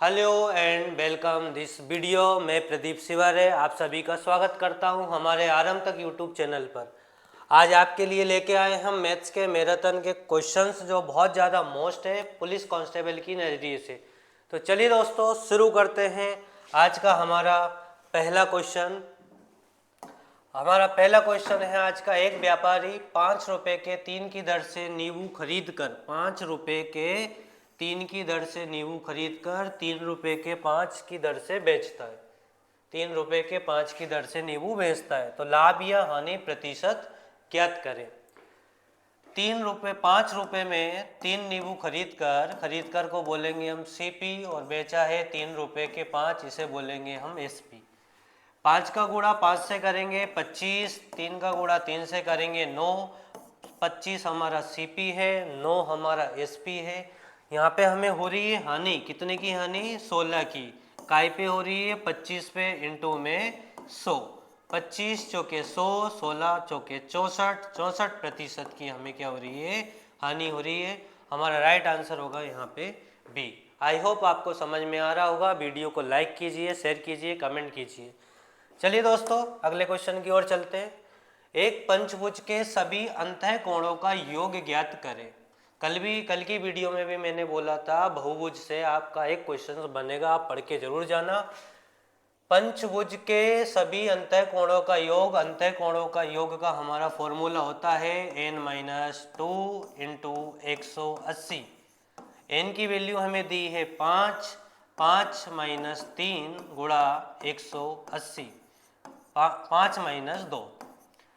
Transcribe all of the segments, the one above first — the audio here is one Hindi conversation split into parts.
Hello and welcome this video. मैं प्रदीप सिवारे आप सभी का स्वागत करता हूं हमारे आरंभ तक यूट्यूब चैनल पर। आज आपके लिए लेके आए हम मैथ्स के मैराथन के क्वेश्चंस जो बहुत ज़्यादा मोस्ट है पुलिस कांस्टेबल की नज़रिए से। तो चलिए दोस्तों शुरू करते हैं। आज का हमारा पहला क्वेश्चन है आज का। एक व्यापारी 5 रुपए के 3 की दर से नींबू खरीद कर 5 रुपए के 3 की दर से नींबू खरीद कर 3 रुपए के 5 की दर से बेचता है। 3 रुपए के 5 की दर से नींबू बेचता है तो लाभ या हानि प्रतिशत ज्ञात करें। 3 रुपए 5 रुपए में 3 नींबू खरीद कर को बोलेंगे हम सीपी और बेचा है 3 रुपए के 5, इसे बोलेंगे हम एसपी। 5 का गुणा 5 से करेंगे 25, 3 का गुणा 3 से करेंगे 9, 25 हमारा सीपी है, 9 हमारा एसपी है। यहाँ पे हमें हो रही है हानि, कितने की हानि? 16 की। काय पे हो रही है? 25 पे इंटू में 100। 25 चौके 100, 16 चौके 64, 64% की हमें क्या हो रही है? हानि हो रही है। हमारा राइट आंसर होगा यहाँ पे बी। आई होप आपको समझ में आ रहा होगा। वीडियो को लाइक कीजिए, शेयर कीजिए, कमेंट कीजिए। चलिए दोस्तों अगले क्वेश्चन की ओर चलते हैं। एक पंचभुज के सभी अंतः कोणों का योग ज्ञात करें। कल की वीडियो में भी मैंने बोला था बहुभुज से आपका एक क्वेश्चन बनेगा, आप पढ़ के जरूर जाना। पंचभुज के सभी अंतः कोणों का योग का हमारा फॉर्मूला होता है n-2 इंटू 180। n की वैल्यू हमें दी है 5, 5 माइनस 3 गुणा 180, 5 माइनस 2,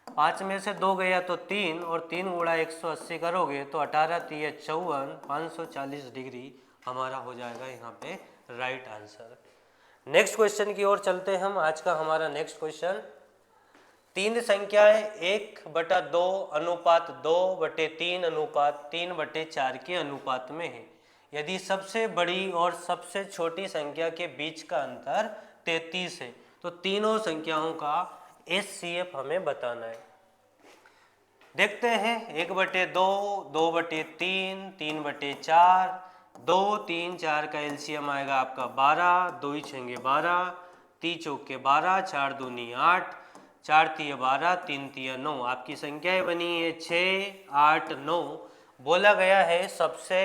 5 में से 2 गया तो 3 और 3 गुणा 180 करोगे तो 18 3 54, 540 डिग्री हमारा हो जाएगा यहाँ पे राइट आंसर। नेक्स्ट क्वेश्चन की ओर चलते हैं हम। आज का हमारा नेक्स्ट क्वेश्चन, तीन संख्याएं 1/2 अनुपात 2/3 अनुपात 3/4 के अनुपात में है। यदि सबसे बड़ी और सबसे छोटी संख्या के बीच का अंतर 33 है तो तीनों संख्याओं का एचसीएफ हमें बताना है। देखते हैं 1/2, 2/3, 3/4, 2, 3, 4 का एलसीएम आएगा आपका 12, 2 ही छेंगे 12, 3 चौके 12, 4 दूनी 8, 4 तिया 12, 3 तिया 9। आपकी संख्याएं बनी है 6, 8, 9। बोला गया है सबसे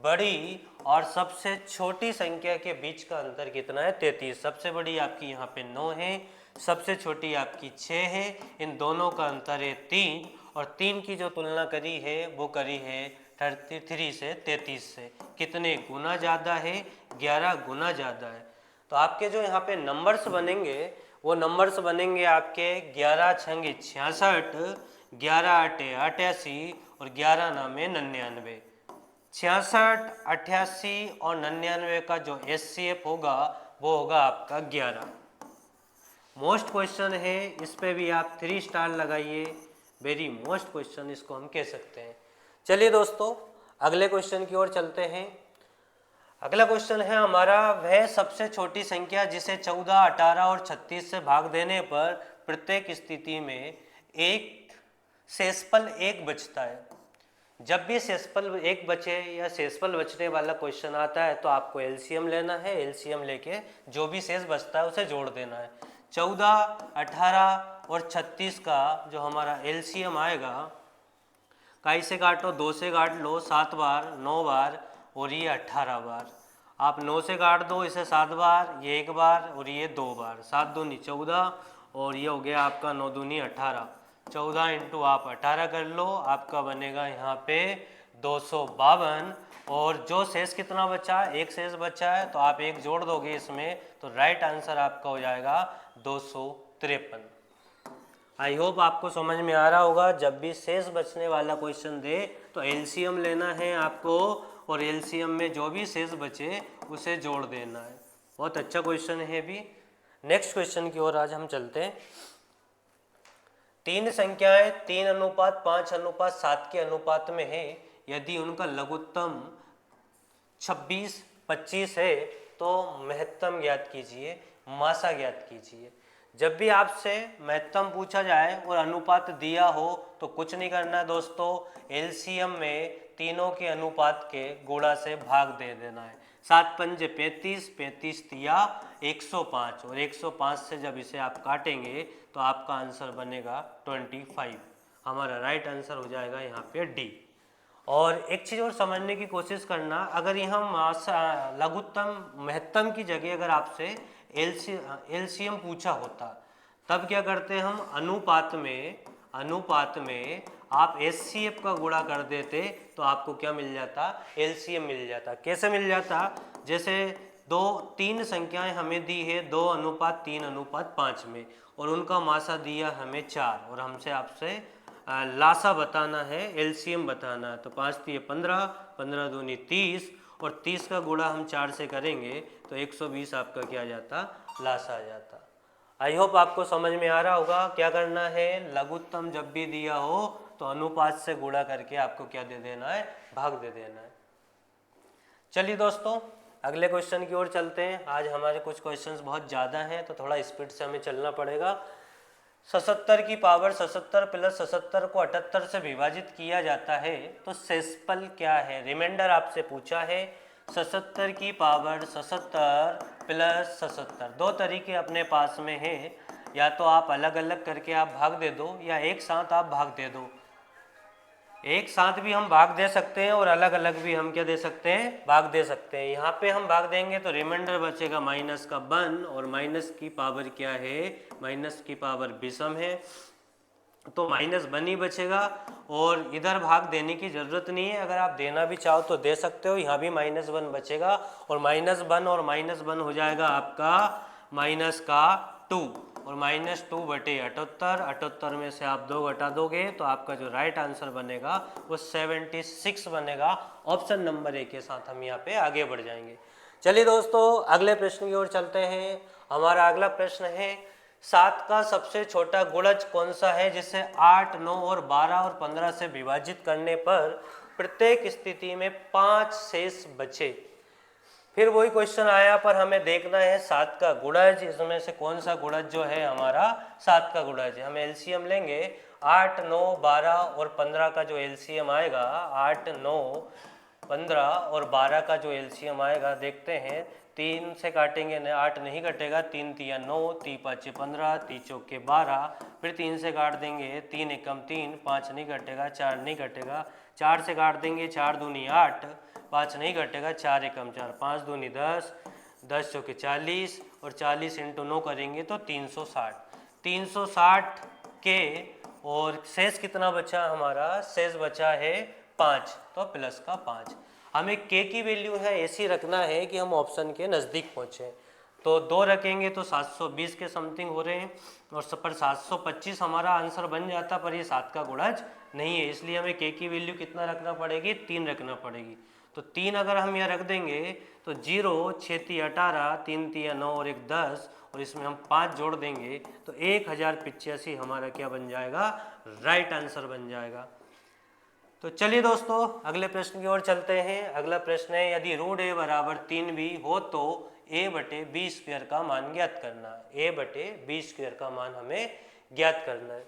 बड़ी और सबसे छोटी संख्या के बीच का अंतर कितना है? 33। सबसे बड़ी आपकी यहाँ पे 9 है, सबसे छोटी आपकी 6 है, इन दोनों का अंतर है 3 और 3 की जो तुलना करी है वो करी है 33 से 33 से। कितने गुना ज़्यादा है? 11 गुना ज़्यादा है। तो आपके जो यहाँ पे नंबर्स बनेंगे वो नंबर्स बनेंगे आपके 11 छंगे 66, 11 आठे 88 और 11 नामे 99। 66, 88 और 99 का जो एचसीएफ होगा वो होगा आपका 11। मोस्ट क्वेश्चन है, इस पे भी आप 3 स्टार लगाइए। वेरी मोस्ट क्वेश्चन इसको हम कह सकते हैं। चलिए दोस्तों अगले क्वेश्चन की ओर चलते हैं। अगला क्वेश्चन है हमारा, वह सबसे छोटी संख्या जिसे 14, 18 और 36 से भाग देने पर प्रत्येक स्थिति में एक शेषफल 1 बचता है। जब भी शेषफल 1 बचे या शेषफल बचने वाला क्वेश्चन आता है तो आपको एलसीएम लेना है। एलसीएम लेके जो भी शेष बचता है उसे जोड़ देना है। 14, 18 और 36 का जो हमारा एलसीएम आएगा, काई से काटो 2 से काट लो 7 बार, 9 बार और ये 18 बार। आप 9 से काट दो इसे 7 बार, ये 1 बार और ये 2 बार। 7 दूनी 14 और ये हो गया आपका 9 दूनी 18। 14 इंटू आप 18 कर लो, आपका बनेगा यहाँ पे 252। और जो शेष कितना बचा? एक शेष बचा है तो आप एक जोड़ दोगे इसमें तो राइट आंसर आपका हो जाएगा 253। आई होप आपको समझ में आ रहा होगा। जब भी शेष बचने वाला क्वेश्चन दे तो एलसीएम लेना है आपको और एलसीएम में जो भी शेष बचे उसे जोड़ देना है। बहुत अच्छा क्वेश्चन है भी। नेक्स्ट क्वेश्चन की ओर आज हम चलते हैं। तीन संख्याएं 3:5:7 के अनुपात में है। यदि उनका लघुत्तम 26, 25 है तो महत्तम ज्ञात कीजिए, मासा ज्ञात कीजिए। जब भी आपसे महत्तम पूछा जाए और अनुपात दिया हो तो कुछ नहीं करना है दोस्तों, एलसीएम में तीनों के अनुपात के गुणा से भाग दे देना है। 7 पंजे 35, 35 तिया 105, और 105 से जब इसे आप काटेंगे तो आपका आंसर बनेगा 25। हमारा राइट आंसर हो जाएगा यहाँ पे डी। और एक चीज़ और समझने की कोशिश करना, अगर यहाँ लघुत्तम महत्तम की जगह अगर आपसे एलसीएम पूछा होता, तब क्या करते हम, अनुपात में आप एचसीएफ का गुणा कर देते तो आपको क्या मिल जाता, एलसीएम मिल जाता। कैसे मिल जाता, जैसे 3 संख्याएं हमें दी है 2:3:5 में, और उनका मासा दिया हमें 4, और हमसे आपसे लासा बताना है, एलसीएम बताना है। तो 5 तिये 15, 15 दूनी 30, और 30 का गुणा हम 4 से करेंगे तो 120 आपका क्या आ जाता, लासा आ जाता। आई होप आपको समझ में आ रहा होगा। क्या करना है, लघुत्तम जब भी दिया हो तो अनुपात से गुणा करके आपको क्या दे देना है, भाग दे देना है। चलिए दोस्तों, अगले क्वेश्चन की ओर चलते हैं। आज हमारे कुछ क्वेश्चंस बहुत ज़्यादा हैं तो थोड़ा स्पीड से हमें चलना पड़ेगा। 77 की पावर 77 प्लस 77 को 78 से विभाजित किया जाता है तो शेषफल क्या है। रिमाइंडर आपसे पूछा है, 77 की पावर 77 प्लस 77, दो तरीके अपने पास में हैं, या तो आप अलग अलग करके आप भाग दे दो, या एक साथ आप भाग दे दो। एक साथ भी हम भाग दे सकते हैं और अलग अलग भी हम क्या दे सकते हैं, भाग दे सकते हैं। यहाँ पे हम भाग देंगे तो रिमाइंडर बचेगा माइनस का 1, और माइनस की पावर क्या है, माइनस की पावर विषम है तो -1 ही बचेगा, और इधर भाग देने की ज़रूरत नहीं है। अगर आप देना भी चाहो तो दे सकते हो, यहाँ भी -1 बचेगा, और -1 और -1 हो जाएगा आपका माइनस का 2, और -2 बटे 78, 78 में से आप 2 घटा दोगे तो आपका जो राइट आंसर बनेगा वो 76 बनेगा। ऑप्शन नंबर ए के साथ हम यहाँ पे आगे बढ़ जाएंगे। चलिए दोस्तों, अगले प्रश्न की ओर चलते हैं। हमारा अगला प्रश्न है, 7 का सबसे छोटा गुणज कौन सा है जिसे 8, 9 और 12 और 15 से विभाजित करने पर प्रत्येक स्थिति में 5 शेष बचे। फिर वही क्वेश्चन आया, पर हमें देखना है 7 का गुणज, इसमें से कौन सा गुणज जो है हमारा 7 का गुणज है। हम एलसीएम लेंगे, 8, 9, 12 और 15 का जो एलसीएम आएगा, 8, 9, 15 और 12 का जो एलसीएम आएगा, देखते हैं। 3 से काटेंगे, 8 नहीं कटेगा, 3 तिया 9, 3 5 15, 3 चौके 12, फिर 3 से काट देंगे, 3 एकम 3, 5 नहीं कटेगा, 4 नहीं कटेगा, 4 से काट देंगे, 4 दूनी 8, 5 नहीं कटेगा, 4 एकम 4, 5 दूनी 10, 10 चौके 40, और 40 इंटू 9 करेंगे तो 360। 360 के और शेष कितना बचा हमारा, शेष बचा है 5, तो प्लस का 5। हमें के की वैल्यू है ऐसी रखना है कि हम ऑप्शन के नज़दीक पहुँचे, तो 2 रखेंगे तो 720 के समथिंग हो रहे हैं, और पर 725 हमारा आंसर बन जाता, पर ये 7 का गुणज नहीं है, इसलिए हमें के की वैल्यू कितना रखना पड़ेगी, 3 रखना पड़ेगी। तो 3 अगर हम यहाँ रख देंगे तो 0, 6 तिया 18, 3 तिया 9 और 1 10, और इसमें हम 5 जोड़ देंगे तो 1085 हमारा क्या बन जाएगा, राइट आंसर बन जाएगा। तो चलिए दोस्तों, अगले प्रश्न की ओर चलते हैं। अगला प्रश्न है, यदि रूट a बराबर 3 भी हो तो a बटे बी स्क्वायर का मान ज्ञात करना है। a बटे बी स्क्वायर का मान हमें ज्ञात करना है।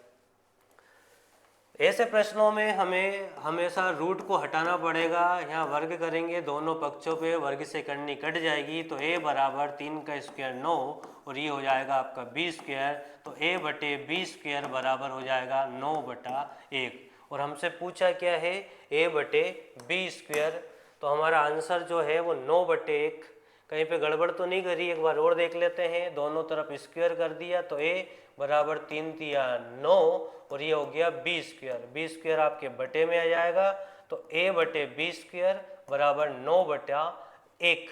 ऐसे प्रश्नों में हमें हमेशा रूट को हटाना पड़ेगा। यहाँ वर्ग करेंगे, दोनों पक्षों पे वर्ग से करनी कट जाएगी, तो a बराबर 3 का स्क्वायर 9, और ये हो जाएगा आपका बी स्क्वायर, तो a बटे बी स्क्वायर बराबर हो जाएगा 9 बटा 1। और हमसे पूछा क्या है, a बटे बी स्क्वायर, तो हमारा आंसर जो है वो 9 बटे 1। कहीं पे गड़बड़ तो नहीं करी, एक बार और देख लेते हैं। दोनों तरफ स्क्वायर कर दिया तो a बराबर 3 तिया 9, और ये हो गया बी स्क्वायर। बी स्क्वायर आपके बटे में आ जाएगा, तो a बटे बी स्क्वायर बराबर 9 बटा 1।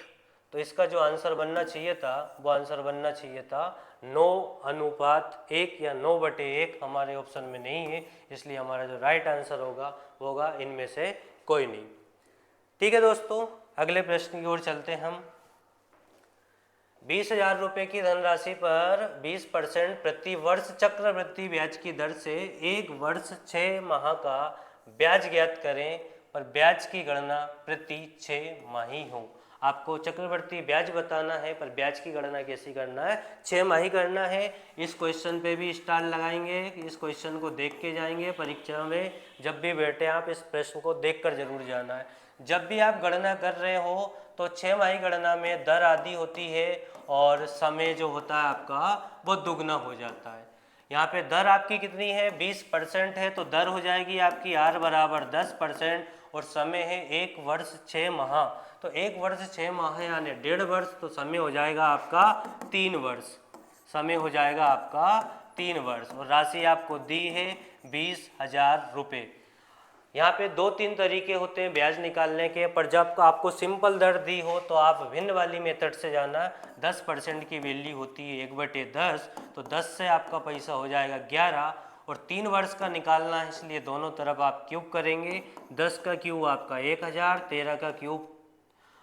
तो इसका जो आंसर बनना चाहिए था वो आंसर बनना चाहिए था 9:1 या 9 बटे 1, हमारे ऑप्शन में नहीं है, इसलिए हमारा जो राइट आंसर होगा वो होगा इनमें से कोई नहीं। ठीक है दोस्तों, अगले प्रश्न की ओर चलते हैं हम। 20,000 रुपये की धनराशि पर 20% प्रति वर्ष चक्रवृद्धि ब्याज की दर से 1 वर्ष 6 माह का ब्याज ज्ञात करें। पर ब्याज की गणना प्रति 6 माही हो। आपको चक्रवर्ती ब्याज बताना है पर ब्याज की गणना कैसी करना है, 6 माही करना है। इस क्वेश्चन पे भी स्टार लगाएंगे, इस क्वेश्चन को देख के जाएंगे परीक्षा में। जब भी बैठे आप इस प्रश्न को देख कर जरूर जाना है। जब भी आप गणना कर रहे हो तो 6 माही गणना में दर आधी होती है और समय जो होता है आपका वो दुगना हो जाता है। यहाँ पे दर आपकी कितनी है, 20% है, तो दर हो जाएगी आपकी R बराबर 10% और समय है 1 वर्ष 6 माह। तो 1 वर्ष 6 माह यानी 1.5 वर्ष, तो समय हो जाएगा आपका 3 वर्ष। समय हो जाएगा आपका 3 वर्ष और राशि आपको दी है 20,000 रुपये। यहाँ पे 2-3 तरीके होते हैं ब्याज निकालने के, पर जब आपको सिंपल दर दी हो तो आप भिन्न वाली मेथड से जाना। 10% की वैल्यू होती है 1/10, तो 10 से आपका पैसा हो जाएगा 11 और 3 वर्ष का निकालना है इसलिए दोनों तरफ आप क्यूब करेंगे। 10 का क्यूब आपका 1000, 13 का क्यूब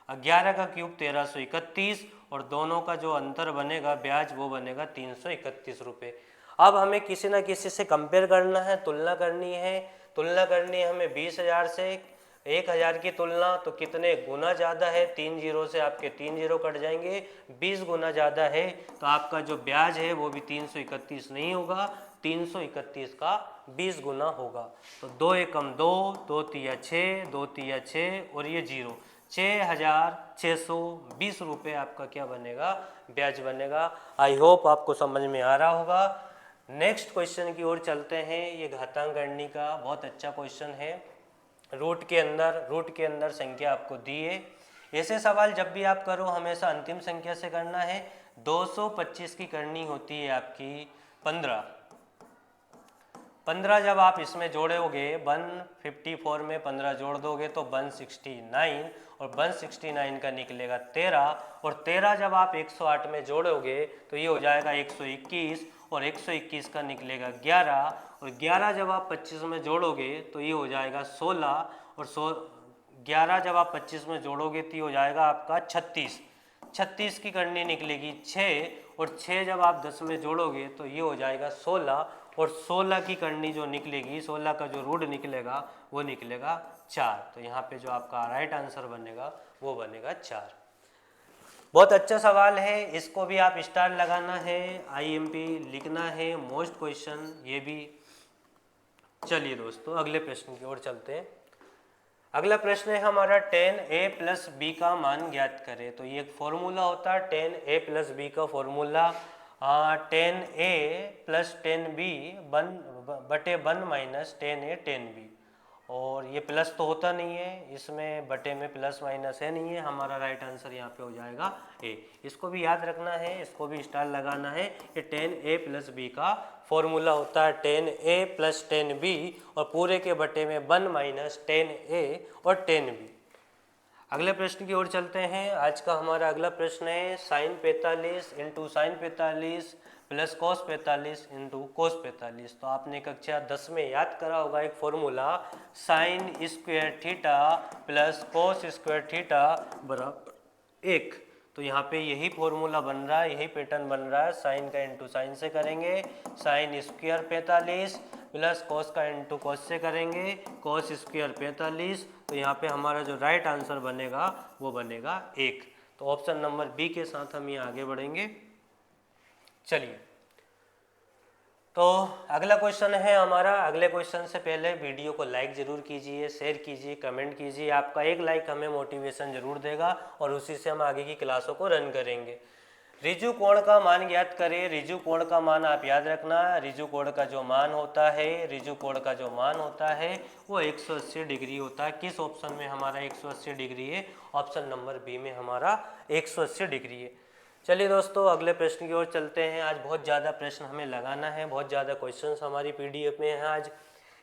11 का क्यूब 1331 और दोनों का जो अंतर बनेगा ब्याज वो बनेगा 331 रुपये। अब हमें किसी ना किसी से कंपेयर करना है, तुलना करनी है। तुलना करनी है हमें 20,000 से 1,000 की तुलना, तो कितने गुना ज़्यादा है, 3 जीरो से आपके 3 जीरो कट जाएंगे, 20 गुना ज़्यादा है, तो आपका जो ब्याज है वो भी 331 नहीं होगा, 331 का 20 गुना होगा। तो 2 एकम 2, 2 तिया 6, 2 तिया 6 और ये जीरो, 6,620 रुपये आपका क्या बनेगा, ब्याज बनेगा। आई होप आपको समझ में आ रहा होगा। नेक्स्ट क्वेश्चन की ओर चलते हैं। ये घातांक गणनी का बहुत अच्छा क्वेश्चन है। रूट के अंदर संख्या आपको दी है। ऐसे सवाल जब भी आप करो हमेशा अंतिम संख्या से करना है। 225 की करनी होती है आपकी 15 जब आप इसमें जोड़ोगे 154 में 15 जोड़ दोगे तो 169 और 169 का निकलेगा 13 और 13 जब आप 108 में जोड़ोगे तो ये हो जाएगा 121 और 121 का निकलेगा 11 और 11 जब आप 25 में जोड़ोगे तो ये हो जाएगा 16 और 11 जब आप 25 में जोड़ोगे तो ये हो जाएगा आपका 36। 36 की करनी निकलेगी 6 और 6 जब आप 10 में जोड़ोगे तो ये हो जाएगा 16 और 16 की करनी जो निकलेगी, 16 का जो रूट निकलेगा वो निकलेगा 4। तो यहाँ पे जो आपका राइट आंसर बनेगा वो बनेगा 4। बहुत अच्छा सवाल है, इसको भी आप स्टार लगाना है, IMP लिखना है, मोस्ट क्वेश्चन ये भी। चलिए दोस्तों अगले प्रश्न की ओर चलते हैं। अगला प्रश्न है हमारा 10a + b का मान ज्ञात करें। तो ये एक फॉर्मूला होता है 10a + b का फॉर्मूला 10a + 10b बटे 1 - 10a 10b, और ये प्लस तो होता नहीं है इसमें, बटे में प्लस माइनस है नहीं है, हमारा राइट आंसर यहाँ पे हो जाएगा ए। इसको भी याद रखना है, इसको भी स्टार लगाना है। ये 10a + b का फॉर्मूला होता है 10a + 10b और पूरे के बटे में 1 - 10a और 10b। अगले प्रश्न की ओर चलते हैं। आज का हमारा अगला प्रश्न है sin 45 × sin 45 + cos 45 × cos 45। तो आपने कक्षा 10 में याद करा होगा एक formula sin square theta + cos square theta बराबर 1। तो यहाँ पे यही फॉर्मूला बन रहा है, यही पैटर्न बन रहा है। साइन का इंटू साइन से करेंगे, साइन स्क्वायर 45 प्लस कॉस का इंटू कॉस से करेंगे, कॉस स्क्वायर 45। तो यहाँ पे हमारा जो राइट आंसर बनेगा वो बनेगा 1। तो ऑप्शन नंबर बी के साथ हम ये आगे बढ़ेंगे। चलिए तो अगला क्वेश्चन है हमारा। अगले क्वेश्चन से पहले वीडियो को लाइक ज़रूर कीजिए, शेयर कीजिए, कमेंट कीजिए। आपका एक लाइक हमें मोटिवेशन ज़रूर देगा और उसी से हम आगे की क्लासों को रन करेंगे। रिजु कोण का मान ज्ञात करें। रिजु कोण का मान आप याद रखना, रिजु कोण का जो मान होता है, रिजु कोण का जो मान होता है वो 180 डिग्री होता है। किस ऑप्शन में हमारा 180 डिग्री है? ऑप्शन नंबर बी में हमारा 180 डिग्री है। चलिए दोस्तों अगले प्रश्न की ओर चलते हैं। आज बहुत ज़्यादा प्रश्न हमें लगाना है, बहुत ज़्यादा क्वेश्चंस हमारी PDF में हैं आज।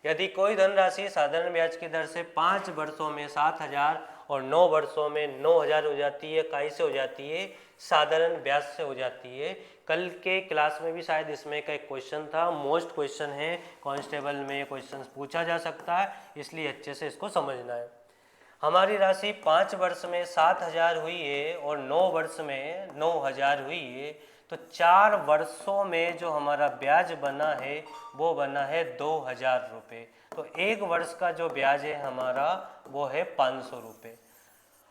यदि कोई धनराशि साधारण ब्याज की दर से 5 वर्षों में 7,000 और 9 वर्षों में 9,000 हो जाती है, काई से हो जाती है? साधारण ब्याज से हो जाती है। कल के क्लास में भी शायद इसमें का एक क्वेश्चन था, मोस्ट क्वेश्चन है, कांस्टेबल में ये क्वेश्चन पूछा जा सकता है, इसलिए अच्छे से इसको समझना है। हमारी राशि 5 वर्ष में 7,000 हुई है और 9 वर्ष में 9,000 हुई है। तो 4 वर्षों में जो हमारा ब्याज बना है वो बना है 2000 रुपये। तो एक वर्ष का जो ब्याज है हमारा वो है 500 रुपये।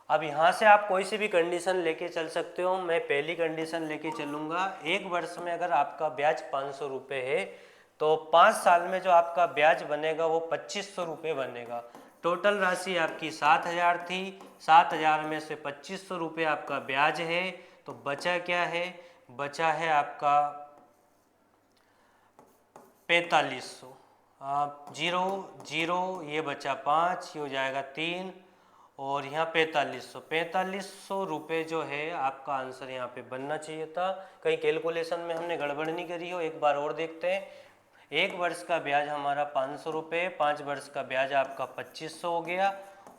अब यहाँ से आप कोई सी भी कंडीशन लेके चल सकते हो। मैं पहली कंडीशन लेके चलूँगा, एक वर्ष में अगर आपका ब्याज 500 रुपये है तो 5 साल में जो आपका ब्याज बनेगा वो 2500 रुपये बनेगा। टोटल राशि आपकी 7000 थी, 7000 में से 2500 रुपये आपका ब्याज है, तो बचा क्या है? बचा है आपका 4500। जीरो जीरो ये बचा 5, ये हो जाएगा 3 और यहाँ 4500 रुपये जो है आपका आंसर यहाँ पे बनना चाहिए था। कहीं कैलकुलेशन में हमने गड़बड़ नहीं करी हो, एक बार और देखते हैं। एक वर्ष का ब्याज हमारा 500 रुपये, 5 वर्ष का ब्याज आपका 2500 हो गया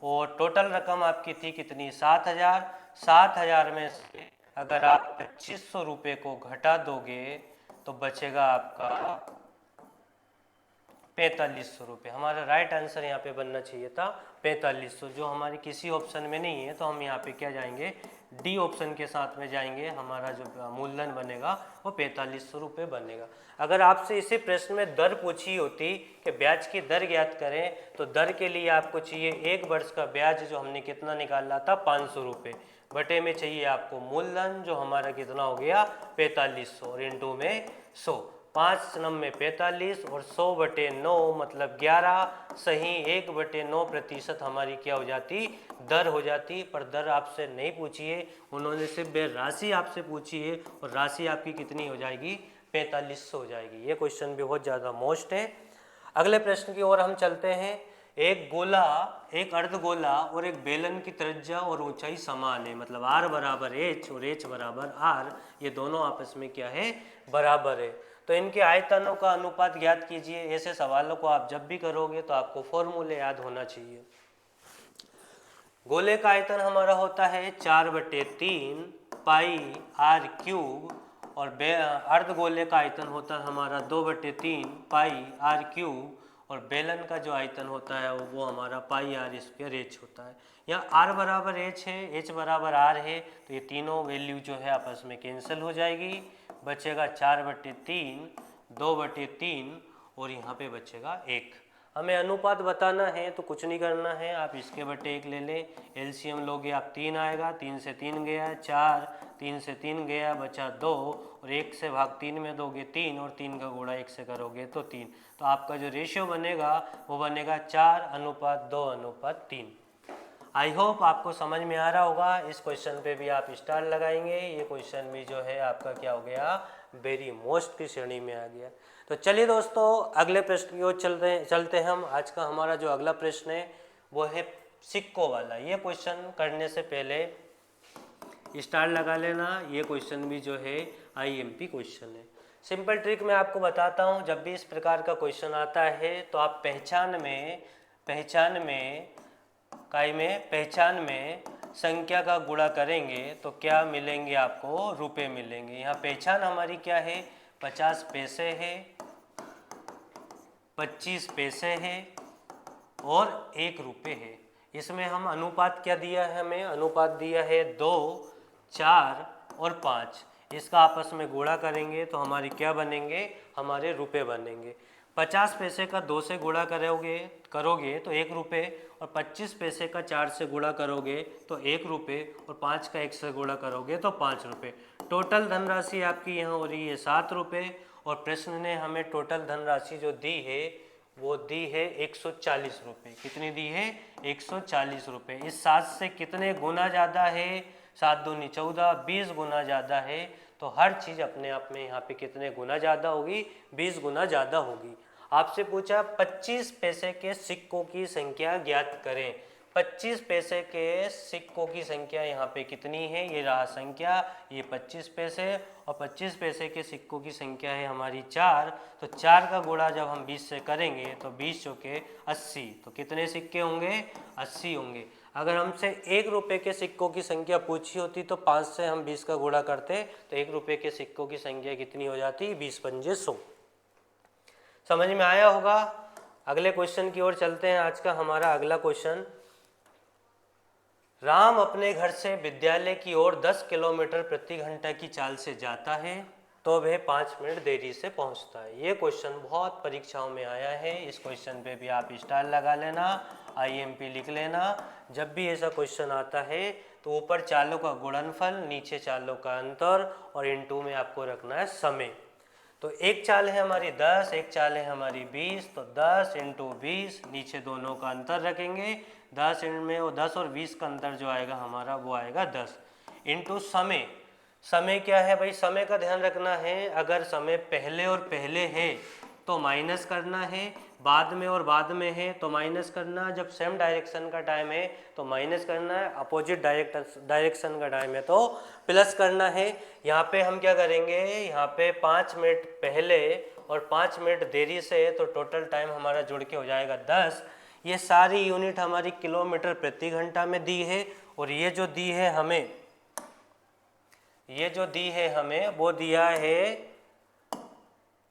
और टोटल रकम आपकी थी कितनी? 7000। 7000 में से अगर आप 2500 रुपये को घटा दोगे तो बचेगा आपका 4500 रुपये। हमारा राइट आंसर यहाँ पे बनना चाहिए था 4500, जो हमारे किसी ऑप्शन में नहीं है, तो हम यहाँ पे क्या जाएंगे? डी ऑप्शन के साथ में जाएंगे। हमारा जो मूलधन बनेगा वो 4500 रुपये बनेगा। अगर आपसे इसी प्रश्न में दर पूछी होती कि ब्याज की दर ज्ञात करें, तो दर के लिए आपको चाहिए एक वर्ष का ब्याज जो हमने कितना निकाला था 500 रुपये, बटे में चाहिए आपको मूलधन जो हमारा कितना हो गया 4500 और इंटू में 100। 5 नम में 45 और 100/9 मतलब 11, सही 1/9% हमारी क्या हो जाती? दर हो जाती। पर दर आपसे नहीं पूछी है, उन्होंने सिर्फ राशि आपसे पूछी है और राशि आपकी कितनी हो जाएगी? 4500 हो जाएगी। ये क्वेश्चन भी बहुत ज़्यादा मोस्ट है। अगले प्रश्न की ओर हम चलते हैं। एक गोला, एक अर्धगोला और एक बेलन की त्रिज्या और ऊंचाई समान है, मतलब r बराबर h और h बराबर r, ये दोनों आपस में क्या है? बराबर है। तो इनके आयतनों का अनुपात ज्ञात कीजिए। ऐसे सवालों को आप जब भी करोगे तो आपको फॉर्मूले याद होना चाहिए। गोले का आयतन हमारा होता है 4/3 पाई r क्यूब और अर्धगोले का आयतन होता है हमारा 2/3 पाई r क्यूब और बेलन का जो आयतन होता है वो हमारा पाई r स्क्वायर h होता है। यहाँ r बराबर h है, h बराबर r है, तो ये तीनों वैल्यू जो है आपस में कैंसिल हो जाएगी। बचेगा 4/3, 2/3 और यहाँ पे बचेगा 1। हमें अनुपात बताना है तो कुछ नहीं करना है, आप इसके बटे 1 ले लें। एलसीएम लोगे आप 3 आएगा, 3 से 3 गया 4, 3 से 3 गया बचा 2 और 1 से भाग 3 में दोगे 3 और 3 का गुणा 1 से करोगे तो 3। तो आपका जो रेशियो बनेगा वो बनेगा 4:2:3। आई होप आपको समझ में आ रहा होगा। इस क्वेश्चन पे भी आप स्टार लगाएंगे। ये क्वेश्चन भी जो है आपका क्या हो गया? वेरी मोस्ट की श्रेणी में आ गया। तो चलिए दोस्तों अगले प्रश्न की ओर चलते हैं हम। आज का हमारा जो अगला प्रश्न है वो है सिक्कों वाला। ये क्वेश्चन करने से पहले स्टार लगा लेना। ये क्वेश्चन भी जो है आईएमपी क्वेश्चन है। सिंपल ट्रिक मैं आपको बताता हूँ। जब भी इस प्रकार का क्वेश्चन आता है तो आप पहचान में संख्या का गुणा करेंगे तो क्या मिलेंगे? आपको रुपए मिलेंगे। यहाँ पहचान हमारी क्या है? 50 पैसे है, 25 पैसे है और 1 रुपये है। इसमें हम अनुपात क्या दिया है? हमें अनुपात दिया है 2, 4 और 5। इसका आपस में गुणा करेंगे तो हमारे क्या बनेंगे? हमारे रुपए बनेंगे। 50 पैसे का 2 से गुणा करोगे तो 1 रुपये और 25 पैसे का 4 से गुणा करोगे तो 1 रुपये और 5 का 1 से गुणा करोगे तो 5 रुपये। टोटल धनराशि आपकी यहाँ हो रही है 7 रुपये और प्रश्न ने हमें टोटल धनराशि जो दी है वो दी है 140 रुपये। कितनी दी है? 140 रुपये। इस 7 से कितने गुना ज़्यादा है? 7 दूनी 14, 20 गुना ज़्यादा है। तो हर चीज़ अपने आप में यहाँ पे कितने गुना ज़्यादा होगी? 20 गुना ज़्यादा होगी। आपसे पूछा 25 पैसे के सिक्कों की संख्या ज्ञात करें। 25 पैसे के सिक्कों की संख्या यहाँ पे कितनी है? ये रहा संख्या, ये 25 पैसे और 25 पैसे के सिक्कों की संख्या है हमारी 4। तो 4 का गुणा जब हम 20 से करेंगे तो 20 चौके 80। तो कितने सिक्के होंगे? 80 होंगे। अगर हमसे 1 रुपये के सिक्कों की संख्या पूछी होती तो 5 से हम 20 का गुणा करते तो 1 रुपये के सिक्कों की संख्या कितनी हो जाती? 20 पंजे 100। समझ में आया होगा। अगले क्वेश्चन की ओर चलते हैं। आज का हमारा अगला क्वेश्चन राम अपने घर से विद्यालय की ओर 10 किलोमीटर प्रति घंटा की चाल से जाता है तो वह 5 मिनट देरी से पहुंचता है। ये क्वेश्चन बहुत परीक्षाओं में आया है। इस क्वेश्चन पे भी आप स्टार लगा लेना, IMP लिख लेना। जब भी ऐसा क्वेश्चन आता है तो ऊपर चालों का गुणनफल, नीचे चालों का अंतर और इनटू में आपको रखना है समय। तो एक चाल है हमारी 10, एक चाल है हमारी 20, तो 10 इंटू 20, नीचे दोनों का अंतर रखेंगे। 10 में वो 10 और 20 का अंतर जो आएगा हमारा वो आएगा 10 इंटू समय। समय क्या है भाई, समय का ध्यान रखना है। अगर समय पहले और पहले है तो माइनस करना है, बाद में और बाद में है तो माइनस करना। जब सेम डायरेक्शन का टाइम है तो माइनस करना है, अपोजिट डायरेक्शन का टाइम है तो प्लस करना है। यहाँ पे हम क्या करेंगे, यहाँ पे 5 मिनट पहले और 5 मिनट देरी से, तो टोटल टाइम हमारा जुड़ के हो जाएगा 10। ये सारी यूनिट हमारी किलोमीटर प्रति घंटा में दी है, और ये जो दी है हमें, ये जो दी है हमें वो दिया है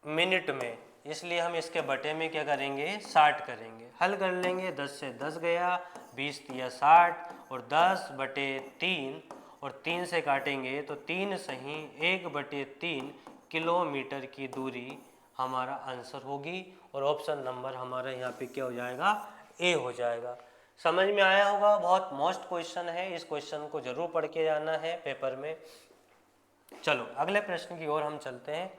मिनट में, इसलिए हम इसके बटे में क्या करेंगे 60 करेंगे। हल कर लेंगे, 10 से 10 गया, 20 दिया 60 और 10 बटे 3 और 3 से काटेंगे तो 3 सही 1 बटे 3 किलोमीटर की दूरी हमारा आंसर होगी। और ऑप्शन नंबर हमारा यहाँ पे क्या हो जाएगा, ए हो जाएगा। समझ में आया होगा, बहुत मोस्ट क्वेश्चन है, इस क्वेश्चन को जरूर पढ़ के जाना है पेपर में। चलो अगले प्रश्न की ओर हम चलते हैं।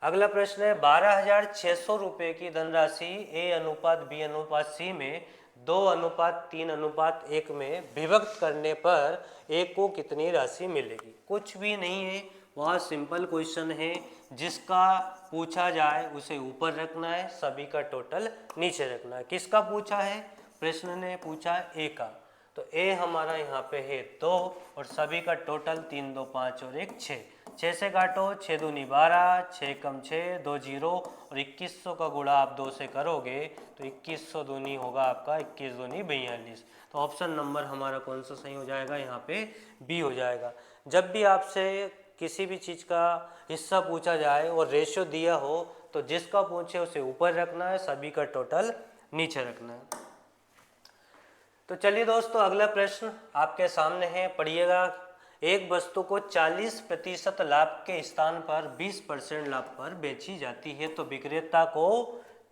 अगला प्रश्न है 12,600 रुपये की धनराशि A अनुपात B अनुपात C में 2:3:1 में विभक्त करने पर A को कितनी राशि मिलेगी। कुछ भी नहीं है, बहुत सिंपल क्वेश्चन है। जिसका पूछा जाए उसे ऊपर रखना है, सभी का टोटल नीचे रखना है। किसका पूछा है, प्रश्न ने पूछा A का, तो A हमारा यहाँ पे है 2 और सभी का टोटल 3 2 5 और 1 6। 6 से काटो, 6 दूनी 12, 6 कम 6 2 जीरो और 2100 का गुणा आप 2 से करोगे तो 2100 दूनी होगा आपका 21 दूनी 42। तो ऑप्शन नंबर हमारा कौन सा सही हो जाएगा, यहाँ पे बी हो जाएगा। जब भी आपसे किसी भी चीज़ का हिस्सा पूछा जाए और रेशियो दिया हो तो जिसका पूछे उसे ऊपर रखना है, सभी का टोटल नीचे रखना है। तो चलिए दोस्तों अगला प्रश्न आपके सामने है, पढ़िएगा। एक वस्तु को 40% लाभ के स्थान पर 20% लाभ पर बेची जाती है तो विक्रेता को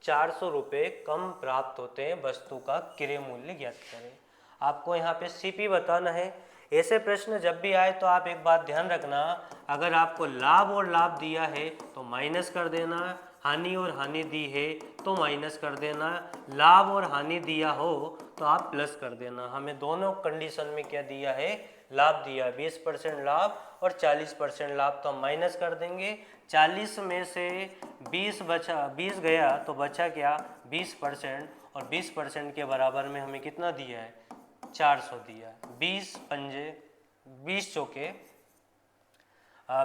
400 रुपये कम प्राप्त होते हैं, वस्तु का क्रय मूल्य ज्ञात करें। आपको यहाँ पे CP बताना है। ऐसे प्रश्न जब भी आए तो आप एक बात ध्यान रखना, अगर आपको लाभ और लाभ दिया है तो माइनस कर देना, हानि और हानि दी है तो माइनस कर देना, लाभ और हानि दिया हो तो आप प्लस कर देना। हमें दोनों कंडीशन में क्या दिया है, लाभ दिया है, 20% लाभ और 40% लाभ, तो हम माइनस कर देंगे। 40 में से 20 बचा, 20 गया तो बचा क्या 20%, और 20% के बराबर में हमें कितना दिया है 400 दिया है। 20 पंजे 20 चौके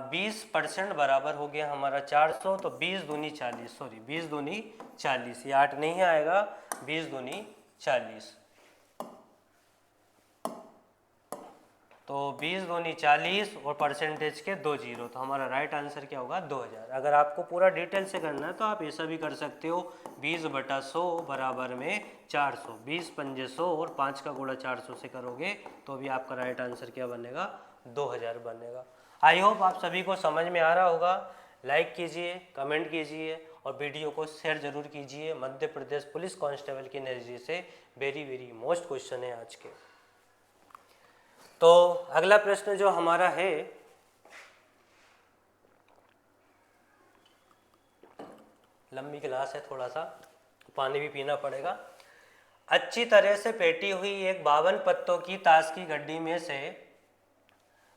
20% बराबर हो गया हमारा 400, तो 20 दूनी 40, सॉरी 20 दूनी 40, ये 8 नहीं आएगा, 20 दूनी 40, तो 20 दूनी 40 और परसेंटेज के 2 जीरो, तो हमारा राइट आंसर क्या होगा 2000। अगर आपको पूरा डिटेल से करना है तो आप ऐसा भी कर सकते हो, 20/100 बराबर में 400, 20 पंजे 100 और 5 का गुणा 400 से करोगे तो भी आपका राइट आंसर क्या बनेगा 2000 बनेगा। आई होप आप सभी को समझ में आ रहा होगा। लाइक कीजिए, कमेंट कीजिए और वीडियो को शेयर जरूर कीजिए। मध्य प्रदेश पुलिस कांस्टेबल की एनर्जी से वेरी मोस्ट क्वेश्चन है आज के। तो अगला प्रश्न जो हमारा है, लंबी क्लास है, थोड़ा सा पानी भी पीना पड़ेगा। अच्छी तरह से फेंटी हुई एक 52 पत्तों की ताश की गड्डी में से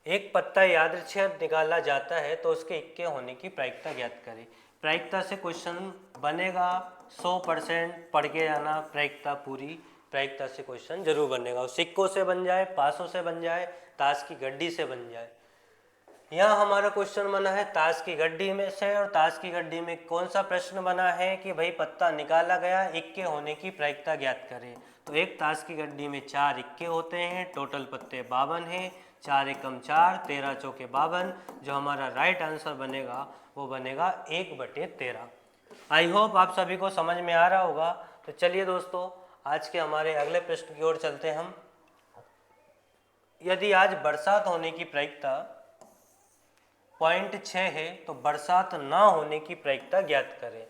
एक पत्ता यादृच्छिक निकाला जाता है तो उसके इक्के होने की प्रायिकता ज्ञात करें। प्रायिकता से क्वेश्चन बनेगा, 100% पढ़ के जाना, प्रायिकता पूरी प्रायिकता से क्वेश्चन जरूर बनेगा। सिक्कों से बन जाए, पासों से बन जाए, ताश की गड्डी से बन जाए। यहाँ हमारा क्वेश्चन बना है ताश की गड्डी में से, और ताश की गड्डी में कौन सा प्रश्न बना है कि भाई पत्ता निकाला गया, इक्के होने की प्रायिकता ज्ञात करें। तो एक ताश की गड्डी में 4 इक्के होते हैं, टोटल पत्ते 52 हैं, 4 एकम 4, 13 चौके 52। जो हमारा राइट आंसर बनेगा वो बनेगा 1/13। आई होप आप सभी को समझ में आ रहा होगा। तो चलिए दोस्तों आज के हमारे अगले प्रश्न की ओर चलते हैं हम। यदि आज बरसात होने की प्रायिकता 0.6 है तो बरसात ना होने की प्रायिकता ज्ञात करें।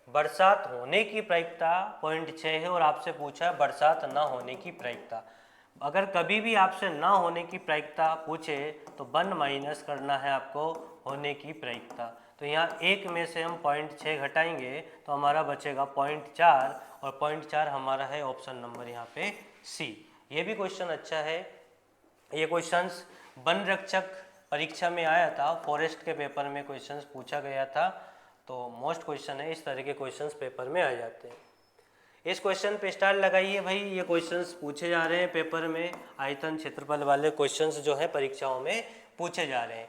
बरसात होने की प्रायिकता 0.6 है और आपसे पूछा है बरसात ना होने की प्रायिकता। अगर कभी भी आपसे ना होने की प्रायिकता पूछे तो 1 माइनस करना है आपको होने की प्रायिकता। तो यहाँ 1 में से हम 0.6 घटाएंगे तो हमारा बचेगा 0.4 और 0.4 हमारा है ऑप्शन नंबर यहाँ पे सी। ये भी क्वेश्चन अच्छा है। ये क्वेश्चंस वन रक्षक परीक्षा में आया था, फॉरेस्ट के पेपर में क्वेश्चंस पूछा गया था, तो मोस्ट क्वेश्चन है इस तरह के क्वेश्चंस पेपर में आ जाते हैं। इस क्वेश्चन पे स्टार लगाइए भाई, ये क्वेश्चंस पूछे जा रहे हैं पेपर में, आयतन क्षेत्रफल वाले क्वेश्चंस जो है परीक्षाओं में पूछे जा रहे हैं।